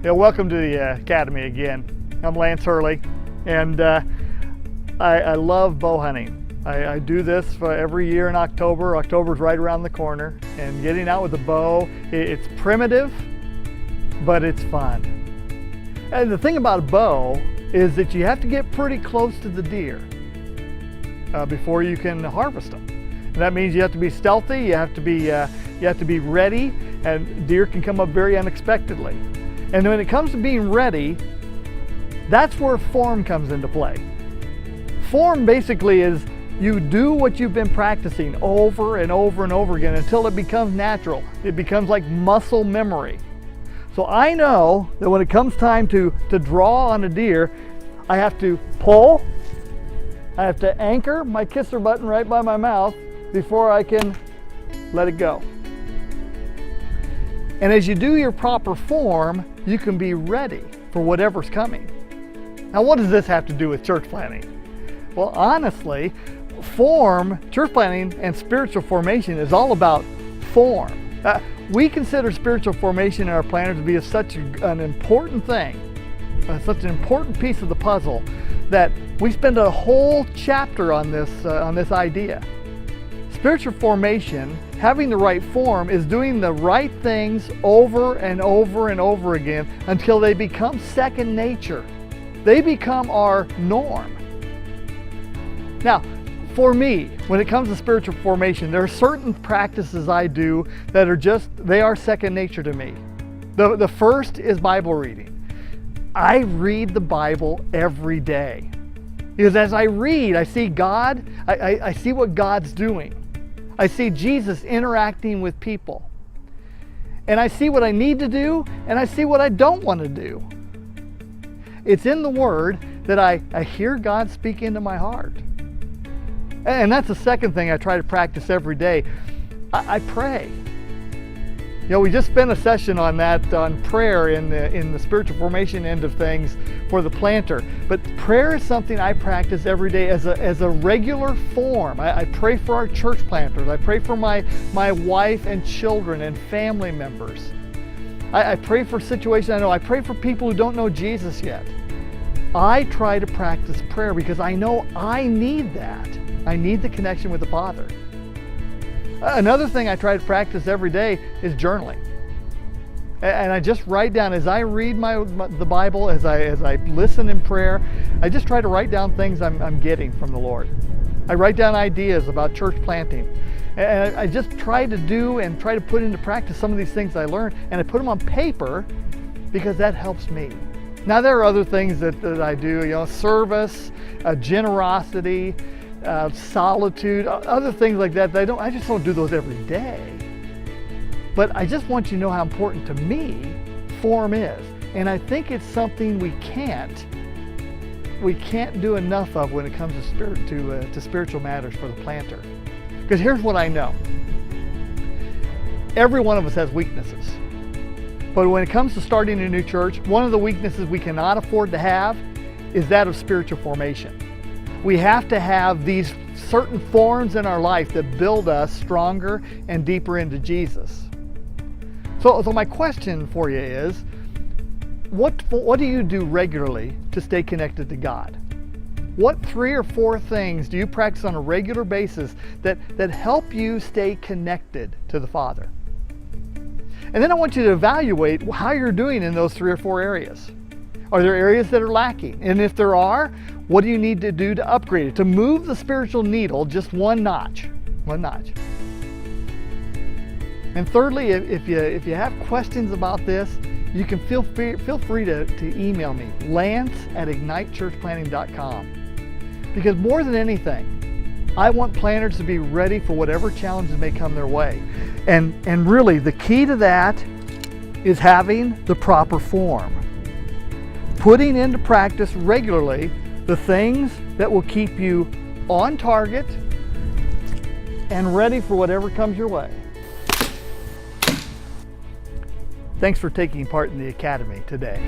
Yeah, welcome to the Academy again. I'm Lance Hurley, and I love bow hunting. I do this for every year in October. October's right around the corner, and getting out with a bow, it's primitive, but it's fun. And the thing about a bow is that you have to get pretty close to the deer before you can harvest them. And that means you have to be stealthy, you have to be ready, and deer can come up very unexpectedly. And when it comes to being ready, that's where form comes into play. Form basically is you do what you've been practicing over and over and over again until it becomes natural. It becomes like muscle memory. So I know that when it comes time to draw on a deer, I have to pull, I have to anchor my kisser button right by my mouth before I can let it go. And as you do your proper form, you can be ready for whatever's coming. Now, what does this have to do with church planting? Well, honestly, church planting and spiritual formation is all about form. We consider spiritual formation in our planter to be such an important thing, such an important piece of the puzzle, that we spend a whole chapter on this idea. Spiritual formation, having the right form, is doing the right things over and over and over again until they become second nature. They become our norm. Now, for me, when it comes to spiritual formation, there are certain practices I do that are second nature to me. The first is Bible reading. I read the Bible every day. Because as I read, I see God, I see what God's doing. I see Jesus interacting with people. And I see what I need to do, and I see what I don't want to do. It's in the Word that I hear God speak into my heart. And that's the second thing I try to practice every day. I pray. You know, we just spent a session on that, on prayer in the spiritual formation end of things for the planter. But prayer is something I practice every day as a regular form. I pray for our church planters. I pray for my wife and children and family members. I pray for situations I know. I pray for people who don't know Jesus yet. I try to practice prayer because I know I need that. I need the connection with the Father. Another thing I try to practice every day is journaling. And I just write down, as I read the Bible, as I listen in prayer, I just try to write down things I'm getting from the Lord. I write down ideas about church planting. And I just try to put into practice some of these things I learned, and I put them on paper because that helps me. Now, there are other things that I do, service, generosity, solitude, other things like that. I just don't do those every day. But I just want you to know how important to me form is. And I think it's something we can't do enough of when it comes to spiritual matters for the planter. Because here's what I know. Every one of us has weaknesses. But when it comes to starting a new church, one of the weaknesses we cannot afford to have is that of spiritual formation. We have to have these certain forms in our life that build us stronger and deeper into Jesus. So my question for you is, what do you do regularly to stay connected to God? What 3 or 4 things do you practice on a regular basis that help you stay connected to the Father? And then I want you to evaluate how you're doing in those 3 or 4 areas. Are there areas that are lacking? And if there are, what do you need to do to upgrade it, to move the spiritual needle just one notch? And thirdly, if you have questions about this, you can feel free to email me, lance@ignitechurchplanting.com. Because more than anything, I want planters to be ready for whatever challenges may come their way. And really, the key to that is having the proper form. Putting into practice regularly the things that will keep you on target and ready for whatever comes your way. Thanks for taking part in the Academy today.